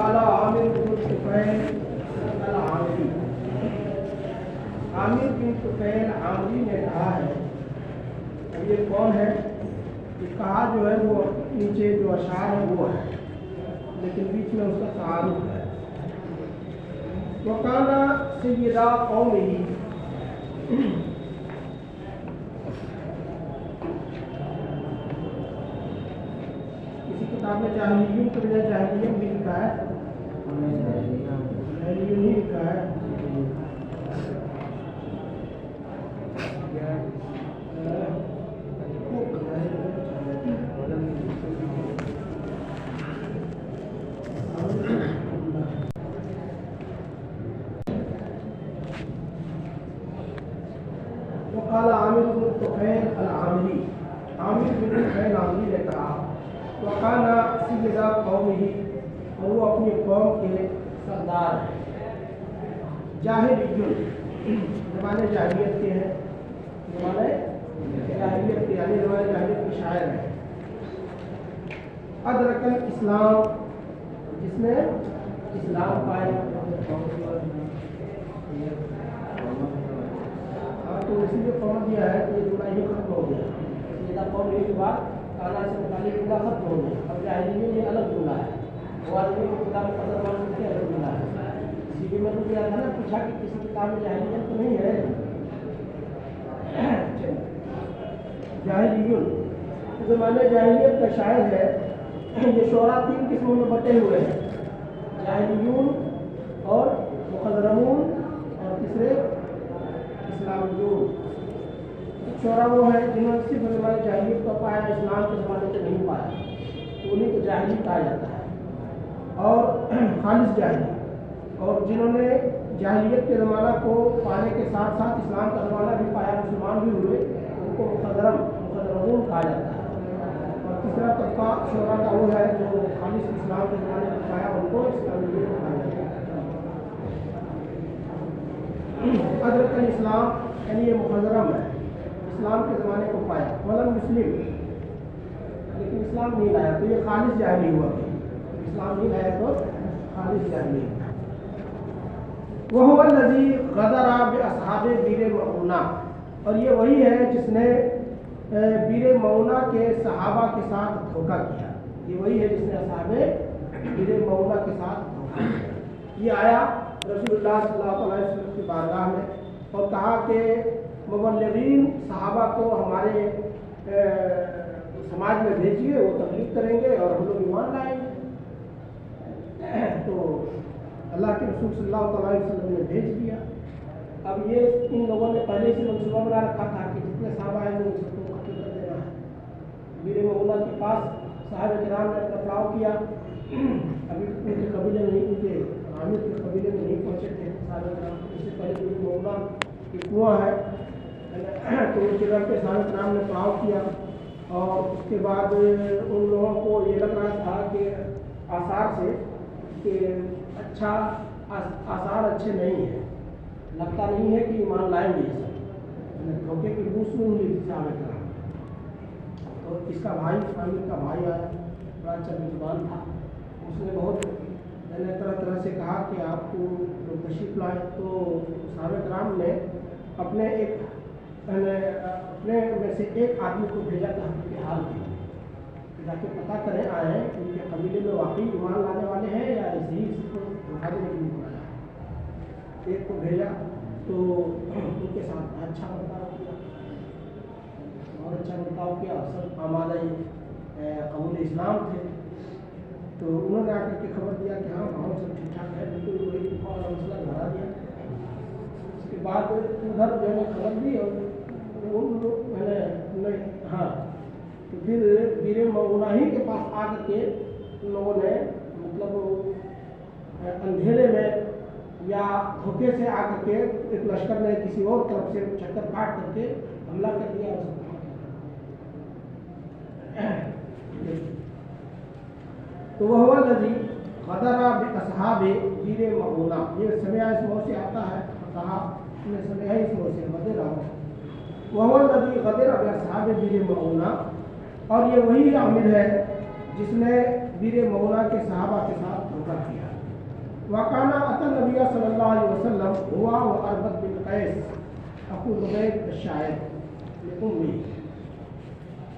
وقال عامر بن طفیل العامری، عامر بن طفیل عامری نے کہا ہے، اب یہ کون ہے؟ یہ کہا جو ہے وہ نیچے جو اشعار ہے وہ ہے، لیکن بیچ میں اس کا تعارف ہے۔ وَقَالَ سَيِّدَا قَوْمِهِ، کسی کتاب میں جاہلیون کے بجائے جاہلیہ بھی لکھا ہے، جاہلیون ہی لکھا ہے۔ وقال عامر بن طفیل العامری، عامر بن طفیل العامری نے کہا، وقال سیدہ قومہ، اور وہ اپنی قوم کے سردار ہیں، جاہلیون، زمانے جاہلیت کے ہیں، زمانے جاہلیت کے یعنی زمانے جاہلیت کے شاعر ہیں۔ ادرک الاسلام، جس نے اسلام پائے، تو اسی لیے قوم دیا ہے کہ یہ جملہ یہ ختم ہو گیا، سیدہ قوم یہ بات کانا سے متعلق جملہ ختم ہو گیا، اب جاہلیون یہ الگ جملہ ہے، وہ آدمی کو کتاب قدر مان کے الگ جملہ ہے۔ اسی لیے میں نے کیا تھا نا، پوچھا کہ کسی کتاب میں جاہلیت تو نہیں ہے؟ جاہلیون زمانے جاہلیت کا شاعر ہے، یہ شعراء تین قسموں میں بٹے ہوئے ہیں، جاہلیون اور مخضرمون اور تیسرے اسلامیون۔ شعراء وہ ہیں جنہوں نے صرف زمانے جاہلیت کو پایا، اسلام کے زمانے سے نہیں پایا، تو انہیں کو جاہلی کہا جاتا ہے، اور خالص جاہلی، اور جنہوں نے جاہلیت کے زمانہ کو پانے کے ساتھ ساتھ اسلام کا زمانہ بھی پایا، مسلمان بھی ہوئے، ان کو مخضرمون کہا جاتا ہے۔ اور تیسرا طبقہ شعراء کا وہ ہے جو خالص اسلام کے زمانے کو پایا، ان کو اسلامیون کہا جاتا ہے۔ ادرک الاسلام یعنی یہ مخضرم ہے، اسلام کے زمانے کو پایا، ولم مسلم، لیکن اسلام نہیں لایا، تو یہ خالص جاہلی ہوا، اسلام نہیں لایا تو خالص جاہلی۔ وَهُوَ الَّذِي غَدَرَ بِأَصْحَابِ بِئْرِ مَعُونَہ، اور یہ وہی ہے جس نے بئر معونہ کے صحابہ کے ساتھ دھوکہ کیا، یہ وہی ہے جس نے اصحاب بئر معونہ کے ساتھ دھوکہ کیا۔ یہ آیا رسول اللہ صلی اللہ علیہ وسلم کی بارگاہ میں اور کہا کہ مبلغین صحابہ کو ہمارے سماج میں بھیجیے، وہ تبلیغ کریں گے اور ہم لوگ ایمان لائیں گے۔ تو اللہ کے رسول صلی اللہ علیہ وسلم نے بھیج دیا۔ اب یہ ان لوگوں نے پہلے سے منصوبہ بنا رکھا تھا کہ جتنے صحابہ ہیں ان سب کو قتل کر دینا ہے۔ بئر معونہ کے پاس صحابہ کرام نے اپنا پڑاؤ کیا، ابھی ان کے قبیلے میں نہیں، ان کے عامر کے قبیلے میں نہیں پہنچے تھے صحابہ کرام، اس سے پہلے بئر معونہ ایک کنواں ہے، تو اس جگہ پہ صحابہ کرام نے پڑاؤ کیا، اور اس کے بعد ان لوگوں کو یہ لگ رہا تھا کہ آثار سے کہ اچھا آثار اچھے نہیں ہیں، لگتا نہیں ہے کہ ایمان لائیں گے یہ سب، دھوکے کی بوس میں ہوئی صحابہ کرام۔ تو اس کا بھائی، عامر کا بھائی آیا، بڑا اچھا میزبان تھا، اس نے بہت طرح طرح سے کہا کہ آپ کو تشریف لائیں، تو صحابہ کرام نے اپنے میں سے ایک آدمی کو بھیجا تھا ان کے حال کے لیے، تاکہ پتہ کریں آئے ہیں ان کے قبیلے میں واقعی ایمان لانے والے ہیں یا ایسے ہی اس کو دھوکہ دینے کے لیے بنایا ہے۔ ایک کو بھیجا تو ان کے ساتھ اچھا برتاؤ کیا، اور اچھا برتاؤ کیا، سب آمادہ قبول اسلام تھے، تو انہوں نے آ کر کے خبر دیا کہ ہاں ہم سب ٹھیک ٹھاک ہے، بالکل وہی اور مسئلہ بڑھا دیا۔ اس کے بعد ادھر جو ہے خبر دی، اور ہاں تو پھر بئر معونہ ہی کے پاس آ کر کے ان لوگوں نے مطلب اندھیرے میں یا دھوکے سے آ کر کے ایک لشکر نے کسی اور طرف سے چکر کاٹ کر کے حملہ کر دیا اور سب تو وہ الذی غدر باصحاب بئر معونہ، یہ سمیع اس مو سے آتا ہے، کہا نے سمیع اس مو سے غدر، وہ الذی غدر باصحاب بئر معونہ، اور یہ وہی عامر ہے جس نے بئر معونہ کے صحابہ کے ساتھ دھوکہ کیا۔ वकाना अतन नबी सल्लल्लाहु अलैहि वसल्लम हुआ व अरबत बिन कैस अबू लुबैद शायर उम्मी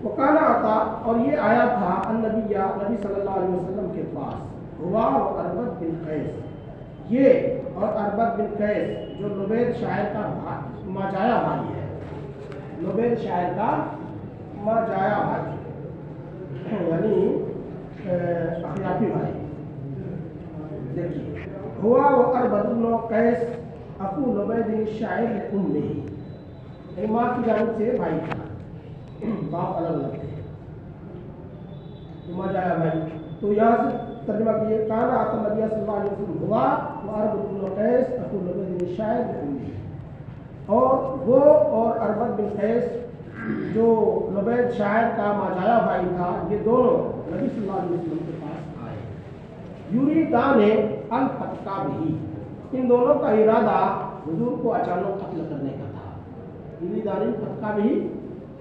वकाना आता, और ये आया था अन्नबिया नबी सल्लल्लाहु अलैहि वसल्लम के पास हुआ व अरबत बिन कैस, ये और अरबत बिन कैस जो लुबैद शायर का माजाया भाई है, लुबैद शायर का माजाया भाई यानी अखियाफी भाई। देखिए हुआ वो अरबत बिन कैस अबू लुबैद शायर उम्मी, माँ की जानिब से भाई था, बाप अलग अलग थे, माजाया भाई। तो यहाँ से तर्जुमा किए काना आता नबी सल्लल्लाहु अलैहि वसल्लम हुआ वो अरबत बिन कैस अबू लुबैद शायर उम्मी, और वो और अरबत बिन कैस जो लुबैद शायर का माजाया भाई था, ये दोनों नबी सल्लल्लाहु अलैहि वसल्लम के पास आए। यूरीदाने अल फतका भी, इन दोनों का इरादा हुजूर को अचानक कत्ल करने का था। यूरीदाने फतका भी,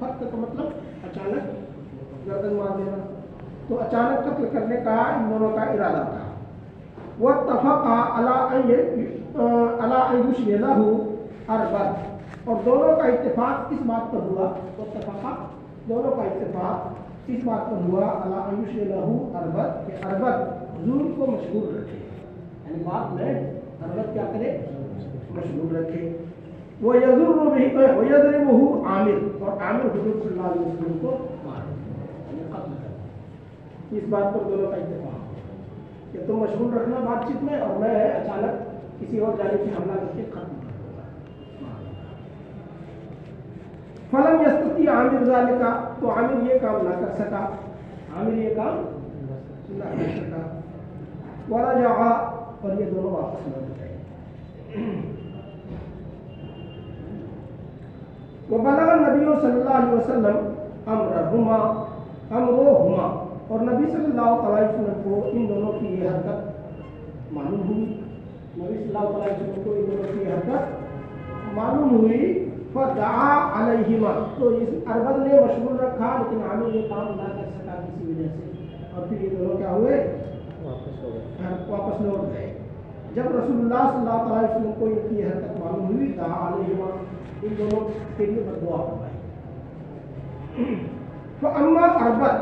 फतक का मतलब अचानक गर्दन मार देना, तो अचानक कत्ल करने का इन दोनों का इरादा था। वह तफक़ा अला अयुश लहू अरबत, और दोनों का इत्तेफाक इस बात पर हुआ, तो तफक़ा दोनों का इत्तेफाक इस बात पर हुआ अला आयुष लहू अरबत के अरबत हुजूर को मशहूर रखे, यानी बात में अरबत क्या करे, मशहूर रखे। वो यज़ुर्रु बिही वयज़रिबुहु आमिर, और आमिर हुजूर सल्लल्लाहु अलैहि वसल्लम को मारे, यानी कत्ल करे। इस बात पर दोनों का इत्तेफाक कि तुम मशहूर रखना बातचीत में, और मैं अचानक किसी और जानिब से हमला करके खत्म कर दूंगा। फलम यस्तती आमिर ज़ालिका, तो आमिर ये काम ना कर सका, आमिर ये काम ना कर सका। वरजा, और ये दोनों वापस लौट गए। वबलग नबी सल्लल्लाहु अलैहि वसल्लम अमरोहुमा, और नबी सल्लल्लाहु अलैहि वसल्लम को इन दोनों की ये हरकत मालूम हुई, नबी सल्लल्लाहु अलैहि वसल्लम को इन दोनों की हरकत मालूम हुई। फदआ अलैहिमा, तो इस अरबत ने मशहूर रखा, लेकिन आमिर ये काम ना कर सका किसी वजह से, और फिर ये दोनों क्या हुए, वापस लौट गए। जब रसूलुल्लाह सल्लल्लाहु अलैहि वसल्लम को इनकी हरकत मालूम हुई, दआ अलैहिमा, इन दोनों के लिए बददुआ फरमाई। तो अम्मा अरबत,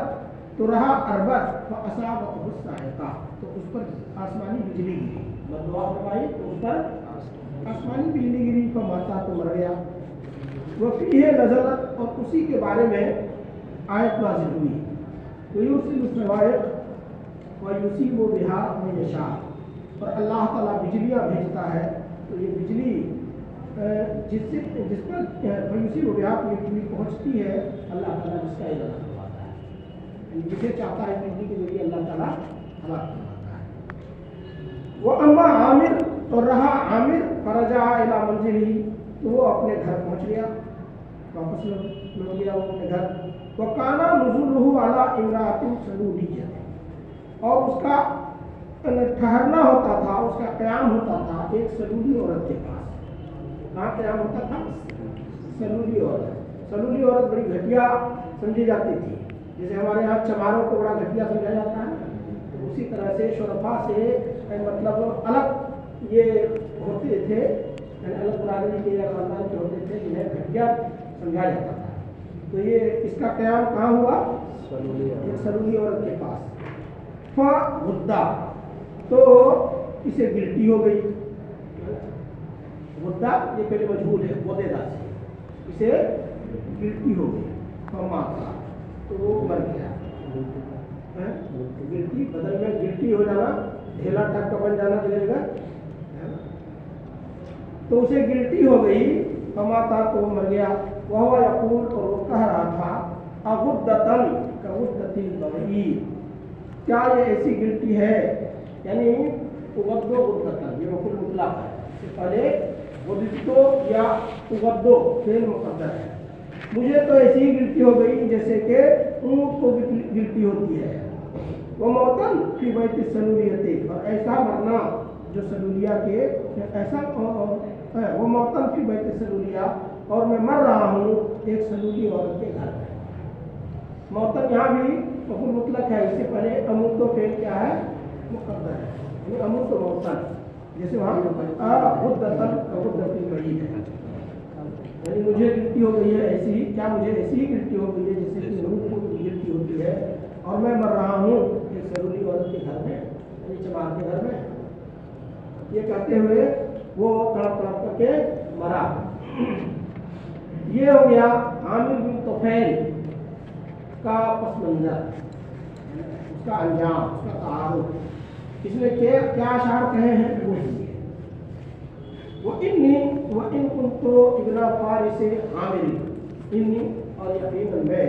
तो रहा अरबत, तो असाबतहु साइक़ा, तो उस पर आसमानी बिजली गिरी, बददुआ फरमाई तो उस पर आसमानी बिजली गिरी, तो माता तो मर गया। वफ़ीह नज़लत, और उसी के बारे में आयत नाज़िल हुई। तो युरसिलु सवाइक़ व युसीबु बिहा मन यशा, और अल्लाह ताला बिजलियाँ भेजता है, तो ये बिजली जिस पर युसीबु बिहा बिजली पहुँचती है, अल्लाह ताला जिसका इरादा करवाता है, जिसे चाहता है बिजली के जरिए अल्लाह ताला हलाक करवाता है। वो अम्मा आमिर, और रहा आमिर, फरजा इला मंजिली, तो वो अपने घर पहुँच गया, वापस लौट गया वो अपने घर। वकाना नुज़ुलुहु अला इमरातिन सलूलिय्यह, और उसका ठहरना होता था, उसका क़याम होता था एक सलूली औरत के पास। कहाँ क़याम होता था, सलूली औरत। सलूली औरत बड़ी घटिया समझी जाती थी, जैसे हमारे यहाँ चमारों को बड़ा घटिया समझा जाता है, तो उसी तरह से शुरफा से मतलब अलग ये होते थे, अलग बरादरी के या खानदान के होते थे, जिन्हें घटिया समझा जाता था। तो ये इसका क़याम कहाँ हुआ, एक सलूली औरत के पास। फ़गुद्दा, तो इसे गिल्टी हो गई, गुद्दा ये पहले मजबूर है, बोदेदा से इसे गिल्टी हो गई, माता तो वो मर गया। गिल्टी बदल में गिल्टी हो जाना, ढेला टाइप का बन जाना जगह, तो उसे गिल्टी हो गई, माता तो वो मर गया। वह यकूल, और वो कह रहा था, अगुद्दतन कगुद्दतिल बगई, क्या ये ऐसी गिल्टी है, यानी उगद्दो गुद्दतन, ये मफूल मुतलक है, इससे पहले गुद्दो या उगद्दो फेल मुक़द्दर है। मुझे तो ऐसी ही गिल्टी हो गई जैसे कि ऊँट को गिल्टी होती है। वो मौतन फी बैति सलूलियते, और ऐसा मरना जो सलूलिया के ऐसा वो मौतन फी बैति सलूलिया, और मैं मर रहा हूँ एक सलूली औरत के घर में। मौतन यहाँ भी मफूल मुतलक है, इससे पहले अमूत तो फेल क्या है, मुक़द्दर है। यानी अमूर्त मौतन, जैसे वहाँ अबुद्धतन गई है, यानी मुझे गिनती हो गई है ऐसी ही, क्या मुझे ऐसी ही गिनती हो गई है जैसे कि नूह को गिनती होती है, और मैं मर रहा हूँ एक सरूली औरत के घर में, यानी चमार के घर में। ये कहते हुए वो तड़प तड़प करके मरा। ये हो गया आमिर बिन तुफैल का पस मंजर, उसका अंजाम, उसका तारुफ। इसने क्या अशार कहे हैं वो वो इन कुंतो इब्न फारिस आमिरी, इन्नी और यकीनन मैं,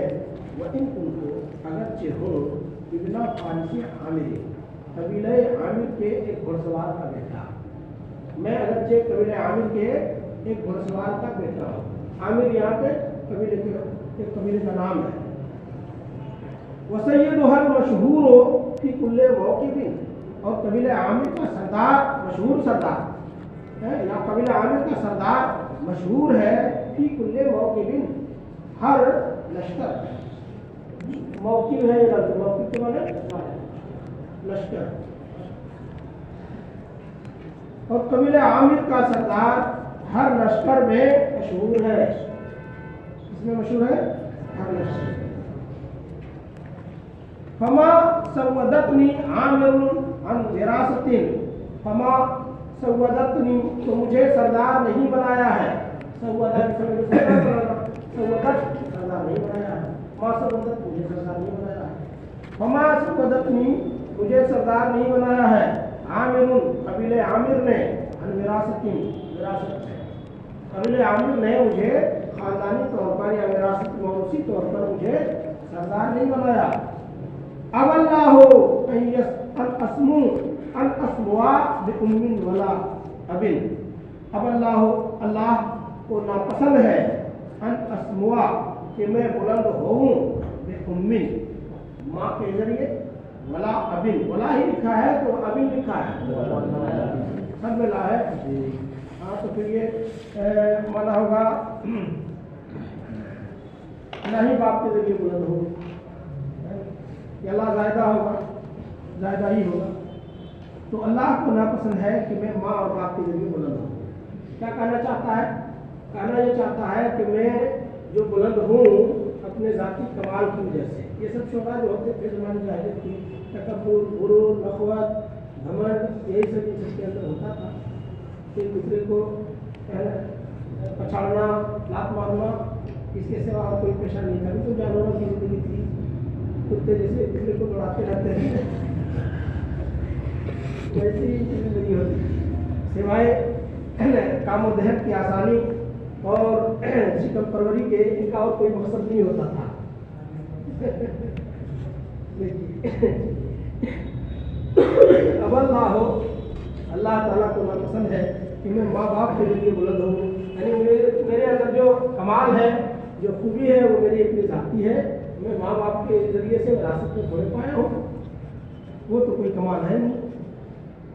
वो इन कुंतो अगरचे हूँ इब्न फारिस आमिरी, कबीले आमिर के एक घुड़सवार का बेटा। मैं अगरचे कबीले आमिर के एक घुड़सवार का बेटा हूँ। आमिर यहाँ पे कबीले का नाम है। वसैयदुहल मशहूर फी कुल्ले मौक़िबिन, और कबीले आमिर का सरदार, मशहूर सरदार है, या कबीला आमिर का सरदार मशहूर है फी कुल्ले मौक़िबिन, हर लश्कर। मौक़िब है मौक़िब के माने लश्कर। और कबीले आमिर का सरदार हर लश्कर में मशहूर है। इसमें मशहूर है हर लश्कर। फमा सवदतनी आमिरुन अन विरासतिन, फमा सवदतनी, तो मुझे सरदार नहीं बनाया है। सवदत सरदार नहीं बनाया है। मा सवदत, मुझे सरदार नहीं बनाया है। फमा सवदतनी, मुझे सरदार नहीं बनाया है। आमिरुन, कबीले आमिर ने, अन विरासतिन, विरासत है, कबीले आमिर ने मुझे खानदानी तौर पर या विरासत मौरूसी तौर पर मुझे सरदार नहीं बनाया। अब अल्लाह हो अन अस्मुआ बि उम्मिन वला अबिन, अब अल्लाह हो, अल्लाह को नापसंद है, अन अस्मुआ, कि मैं बुलंद होऊं, बि उम्मिन, माँ के जरिए, वला अबिन, वला ही लिखा है तो अबिन लिखा है, सब मिला है। हाँ, तो फिर ये माना होगा नहीं बाप के जरिए बुलंद हो, अल्लाह जायदा होगा, जायदा ही होगा। तो अल्लाह को नापसंद है कि मैं माँ और बाप के जरिए बुलंद हूँ। क्या कहना चाहता है? कहना ये चाहता है कि मैं जो बुलंद हूँ अपने ज़ाती कमाल की वजह से। ये सब शोभा जो होते थे ज़माने जाहिलियत की, तकब्बुर, गुरूर, नख़वत, घमंड, यही सब इसके अंदर होता था। एक दूसरे को पछाड़ना, लात मारना, इसके सिवा और कोई पेशा नहीं था। तो जानवरों की ज़िंदगी थी, कुत्ते जैसे दूसरे को दौड़ाते रहते हैं, वैसी जिंदगी होती थी। सिवाय कामोदहन की आसानी और चिकन परवरी के, इनका और कोई मकसद नहीं होता था। अब अल्लाह हो, अल्लाह ताला को नापसंद है कि मैं माँ बाप के जरिए बुलंद हूँ, यानी मेरे अंदर जो कमाल है, जो खूबी है, वो मेरी अपनी जाती है। मैं माँ बाप के जरिए से विरासत में थोड़े पाया हूँ, वो तो कोई कमाल है नहीं।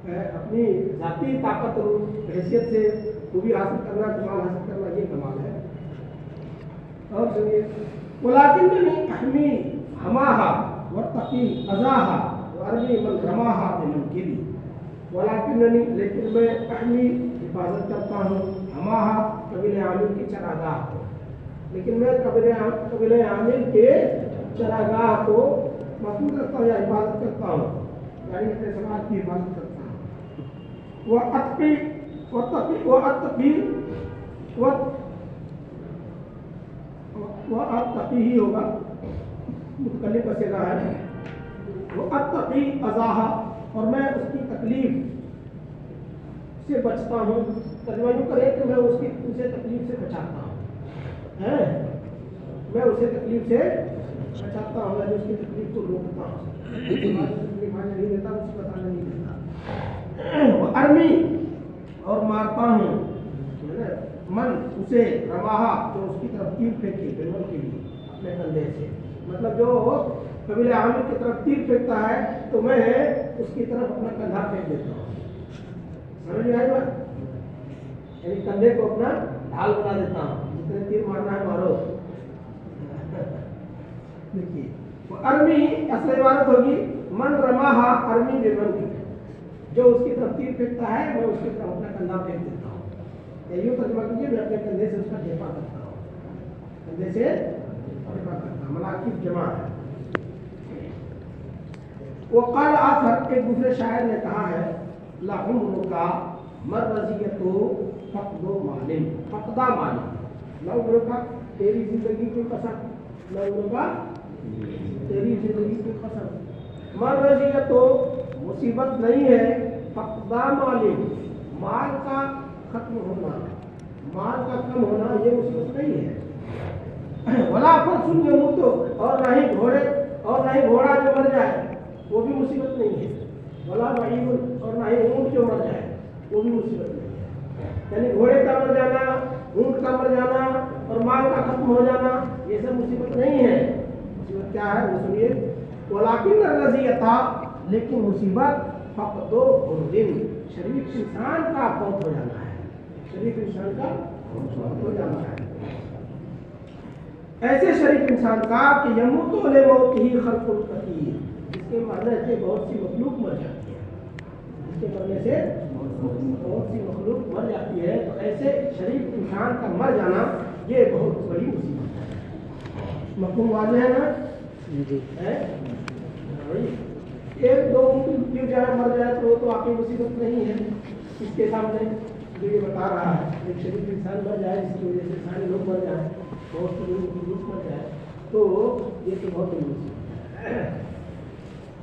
अपनी जाती ताकत और हैसियत से खूबी हासिल करना, कमाल हासिल करना, ये कमाल है। और सुनिए, वलाकिन्नी अहमी हमाहा वत्तकी अज़ाहा वअरमी मन रमाहा बिमनकिबी, वलाकिन्नी, लेकिन मैं अहमी हिफाजत करता हूँ, हमाहा कबीले आमिर की चरागाह को, लेकिन मैं कबीले आमिर के चरागाह को महफूज करता हूँ या हिफाजत करता हूँ, यानी अपने समाज की हिफाजत करता हूँ। वअत्तकी ही होगा, मुतकल्लिम का सिगा है। वअत्तकी अज़ाहा, और मैं उसकी तकलीफ से बचता हूँ। तर्जुमा यूँ करें कि मैं उसे तकलीफ से बचाता हूँ, हैं? मैं उसे तकलीफ से बचाता हूँ, मैं उसकी तकलीफ को रोकता हूँ, तकलीफ आने नहीं देता, उसको बताने नहीं देता। अरमी, और मारता हूँ, मन, उसे, रमाहा, जो उसकी तरफ तीर फेंके, बिल्कुल के लिए अपने कंधे से, मतलब जो कबीले आमिर की तरफ तीर फेंकता है तो मैं उसकी तरफ अपना कंधा फेंक देता हूँ। समझ में आई बात? यानी कंधे को अपना ढाल बना देता हूँ, जितने तीर मारना है मारो। देखिए, वो अरमी असल इबारत होगी मन रमाहा अरमी बेमन की, जो उसकी तरफ तीर फेंकता है मैं उसकी तरफ अपना कंधा फेंक देता हूँ। या यूँ तर्जुमा कीजिए, मैं अपने कंधे से उसका दफा करता हूँ, कंधे से दफा करता हूँ। मनाकिब जमा है। वो कल आखर एक दूसरे शायर ने कहा है, लहुम्र का मरवजियतो फक़दो मालिम, फक़दा मालिम। लहुम्र का तेरी जिंदगी की कसम, लहुम्र का तेरी जिंदगी की कसम। मरवजियतो मुसीबत नहीं है, फक़दा मालिम माल का खत्म होना, माल का कम होना ये मुसीबत नहीं है। वला फरसुन यमूत, और ना ही घोड़े और ना ही घोड़ा जो मर जाए वो भी मुसीबत नहीं है। वला बईबुन, और ना ही ऊँट जो मर जाए वो भी मुसीबत नहीं है। यानी घोड़े का मर जाना, ऊँट का मर जाना और माल का खत्म हो जाना ये सब मुसीबत नहीं है। मुसीबत क्या है वो सुनिए। वलाकिन अर्रज़ियता, लेकिन मुसीबत फ़क़दो हुर्रिन, शरीफ इंसान का फौत हो जाना है, शरीफ इंसान का फौत हो जाना है। ऐसे शरीफ इंसान का कि यमूतु लिमौतिही खल्क़ुल कसीर, जिसके मरने से बहुत सी मखलूक मर जाती है, जिसके मरने से बहुत सी मखलूक मर जाती है। तो ऐसे शरीफ इंसान का मर जाना ये बहुत बड़ी मुसीबत है। मफहूम वाज़ेह है ना जी? एक दो गिर जाए मर जाए तो वो तो आपकी मुसीबत नहीं है इसके सामने जो ये बता रहा है। एक शरीफ इंसान मर जाए जिसकी वजह से सारे लोग मर जाए, बहुत से लोग मर जाए, तो ये तो बहुत बड़ी मुसीबत है।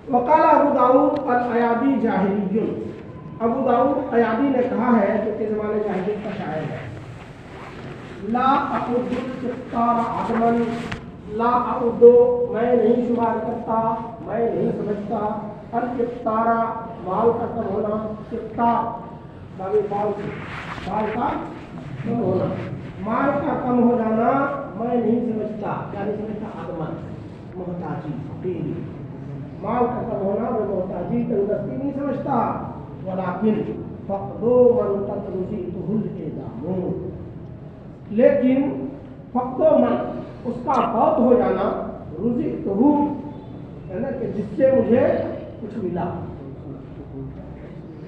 वकाला अबू दाऊद अल-अयादी जाहिलियुन, अबू दाऊद अयादी ने कहा है जो कि ज़माने जाहिलियत का शायर है, ला अउद्दुल इफ्तार आदमन, ला अउद्दो मैं नहीं शुमार करता, मैं नहीं समझता, अल इफ्तारा माल का कम होना, इफ्तार बाल का कम होना, माल का कम हो जाना मैं नहीं समझता। क्या नहीं समझता? आदमन मोहताजी, फकीरी, माल का कम होना मैं मोहताजी तंगदस्ती नहीं समझता। वलाकिन फ़क़दो मन ततरुज़ितुहुल इदामू, लेकिन फ़क़दो मन उसका फौत हो जाना, रुज़ितुहु है ना कि जिससे मुझे कुछ मिला,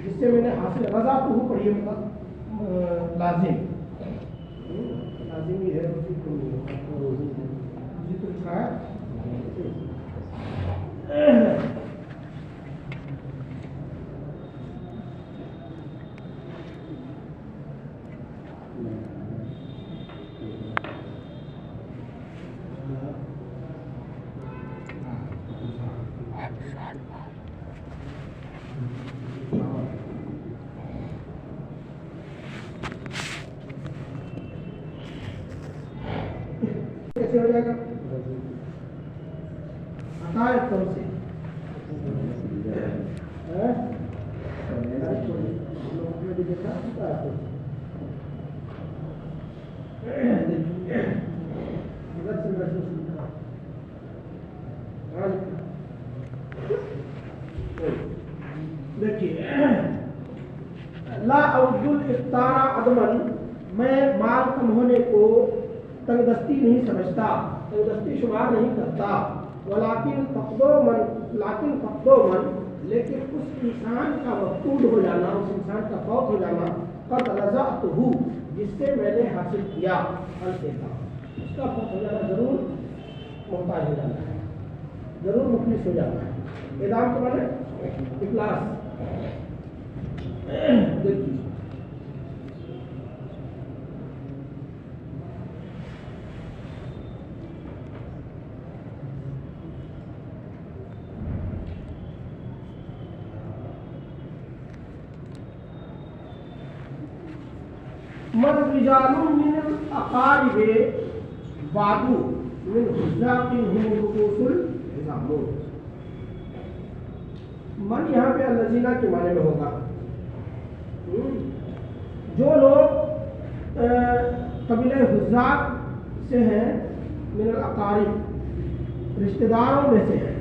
जिससे मैंने हासिल, रज़ा तो हूँ पढ़िए मतलब लाजिम, लाजिम ही है, रुज़ी तो लिखा है। कैसे हो जाएगा? हटाए कौन से देखिए, ला अउद्दुल इफ्तारा अदमन, मैं माल कम होने को तंगदस्ती नहीं समझता, तंगदस्ती शुमार नहीं करता। वलाकिन फ़क़दो मन, लाकिन फ़क़दो मन, लेकिन उस इंसान का मफ़क़ूद हो जाना, उस इंसान का फौत हो जाना, क़द रज़अतुहु जिससे मैंने हासिल किया, फल देता उसका फौत हो जाना जरूर मोहताज हो जाना है, जरूर मुखलिस हो जाना है। इदाम के माने इखलास। देखिए मन रिजालुम मिनल अकारिबे बादू मिन हुज़ाक़िहिम रुऊसुल इज़ामू। मन यहाँ पे अल्लज़ीना के माने में होगा, जो लोग कबीले हुज़ाक़ से हैं, मिनल अकारिब रिश्तेदारों में से हैं,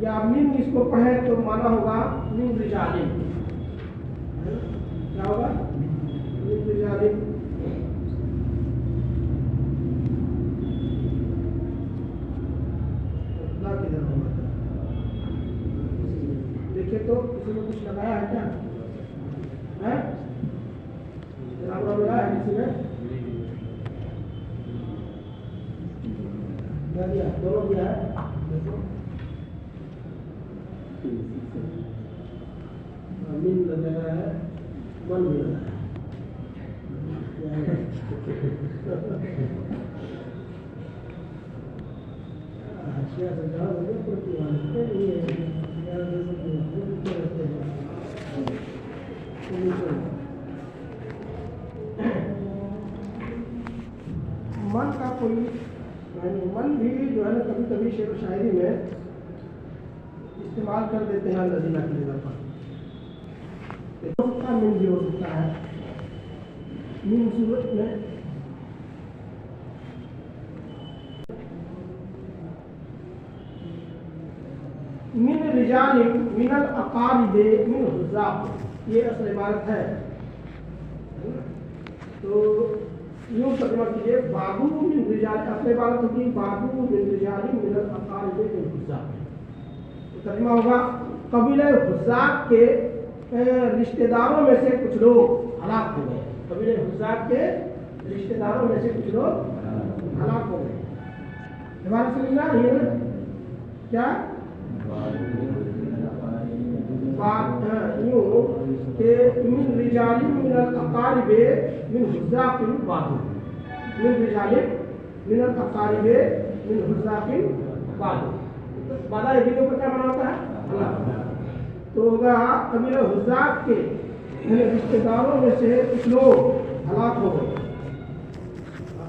या मिन इसको पढ़े तो माना होगा मिन रिजालिम, क्या होगा? मिन रिजालिम, तो किसी ने कुछ लगाया है क्या है? जनाब लगाया है किसी ने? क्या दिया? दोनों दिया है? मीन लगाया है, मन भी लगाया है। मन का कोई मन भी जो है ना कभी कभी शेर व शायरी में इस्तेमाल कर देते हैं लजीना की जगह पर। हो सकता है मिन भी हो सकता है। मिन सूरत में मिन रिजाल मिनल अकारिबे मिन हुज़ाब, ये असल इबारत है। तो यूँ तर्जुमा कीजिए, बाबू मिन रिजाल, असल इबारत होगी बाबू मिन रिजाल मिनल अकारिबे मिन हुज़ाब। तो तर्जुमा होगा कबीले हुज़ाब के रिश्तेदारों में से कुछ लोग हलाक हो गए। कबीले हुज़ाब के रिश्तेदारों में से कुछ लोग हलाक हो गए। इबारत समझ में आ रही है ना? क्या यूँ कि मिन रिजालिम मिनल अकारिबे मिन हुज़ाकिन बादू, मिन रिजालिम मिनल अकारिबे मिन हुज़ाकिन बादू। बादा ये वीडियो पर क्या माना होता है? तो होगा कबीला हुज़ाक के रिश्तेदारों में से कुछ लोग हलाक हो गए।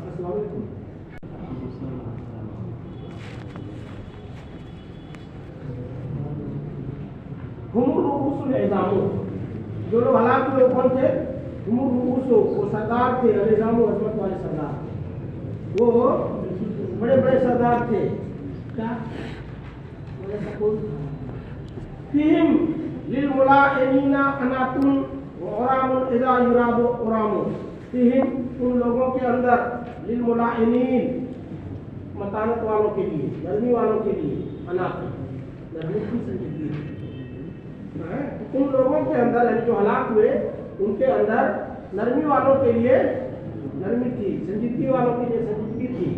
अस्सलाम वालेकुम। हुमुर इज़ामो, जो लोग हलाक हुए कौन थे? हुमुर वो सरदार थे, इज़ामो अजमत वाले सरदार थे, वो बड़े बड़े सरदार थे। क्या फीहिम लिल मुलाइनीना अनातुन व उरामुन इज़ा युरादु उरामुन। फीहिम उन लोगों के अंदर, लिल मुलाइनीन मतानत वालों के लिए, नरमी वालों के लिए, अनातुन नरमी की संजीदगी है। उन लोगों के अंदर यानी जो हलाक हुए उनके अंदर नरमी वालों के लिए नरमी थी, संजीदगी वालों के लिए संजीदगी थी।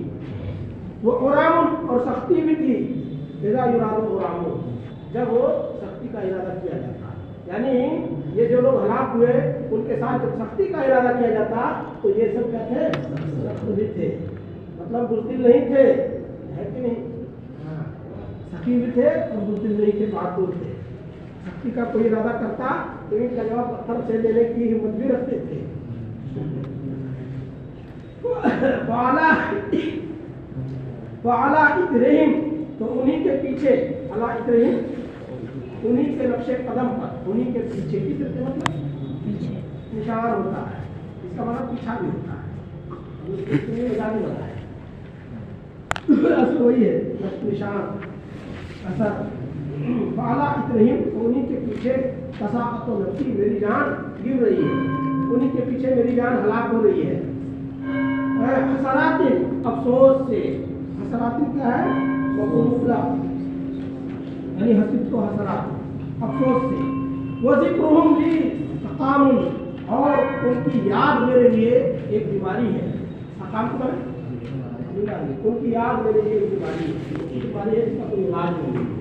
वो उरामुन और सख्ती भी थी। इज़ा युरादु उरामुन, जब वो सख्ती का इरादा किया जाता, यानी ये जो लोग हलाक हुए उनके साथ जब सख्ती का इरादा किया जाता तो ये सब क्या थे? सख्त भी थे, मतलब बुज़दिल नहीं थे, है कि नहीं? हाँ, सखी भी थे और बुज़दिल नहीं थे, बहादुर थे। सख्ती का कोई इरादा करता तो इनका जवाब पत्थर से देने की हिम्मत भी रखते थे। वाला इतरहिम, तो उन्हीं के पीछे, अला इतरहिम उन्हीं के नक्शे कदम पर, उन्हीं के पीछे, इतर के मतलब पीछे निशान होता है, इसका मतलब पीछा भी होता है, निशान होता है, असर वही है निशान असर। वाला इतरहिम, उन्हीं के पीछे कसाअत व नफ्सी, मेरी जान गिर रही है, उन्हीं के पीछे मेरी जान हलाक हो रही है। हसरातिन, अफसोस से, हसरातिन क्या है? मक़ूला यानी हसीब को हसरात, अफसोस से। वो ज़िक्रुहुम ली सक़ामुन, और उनकी याद मेरे लिए एक बीमारी है। सक़ाम को बीमारी, उनकी याद मेरे लिए एक बीमारी है, बीमारी है इसका कोई इलाज नहीं है।